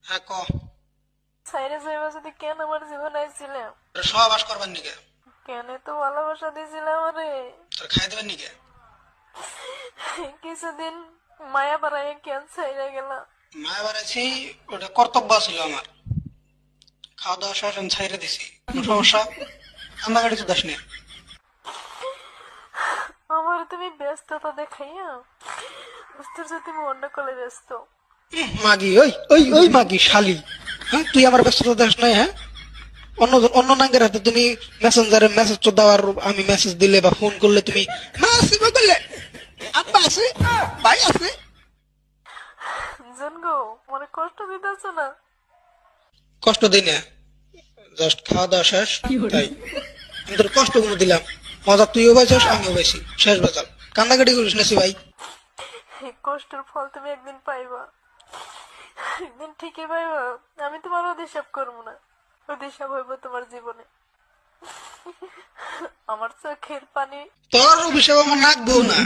হ্যাঁ ক। সাইরে যাইবা যদি কেন আমার জীবন আইছিলাম? সহবাস করবার নিকে। কেন তো ভালোবাসা দিয়েছিলাম আমারে? তোর খাই দেবার নিকে। কিছুদিন মায়া বাড়াই কেন সাইরে গেলা? মায়া বাড়াইছি, ওটা কর্তব্য ছিল আমার। খাওয়া দাওয়া শেষ আমি ছাইরে দিছি, কোনো সমস্যা? কান্দাকাটি তো দাস নে। আমার তুমি ব্যস্ততা দেখাইয়া বুঝতে পারছো তুমি অন্য কলে ব্যস্ত। মাগি, ওই ওই ওই মাগি শালি। হ্যাঁ, তুই আমার ব্যস্ততা দাস নাই? হ্যাঁ, অন্য অন্য নাঙ্গের হাতে তুমি মেসেঞ্জারে মেসেজ তো দেওয়ার, আমি মেসেজ দিলে বা ফোন করলে তুমি মা আছে বা বললে আব্বা আছে, ভাই আছে। জানগো মনে কষ্ট দিতেছ না? কষ্ট দিই না, জাস্ট খাওয়া দাওয়া শেষ তাই। আমি তোর কষ্ট কোনো দিলাম? মজা তুইও পাইছিস, আমিও পাইছি, শেষ বাজার। কান্দাকাটি করিস না ভাই। এই কষ্টের ফল তুমি একদিন পাইবা, একদিন ঠিকই পাইবা। আমি তোমার অভিশাপ করবো না, অভিশাপ হইব তোমার জীবনে। আমার চোখের পানি তোর অভিশাপ আমার নাকবো না।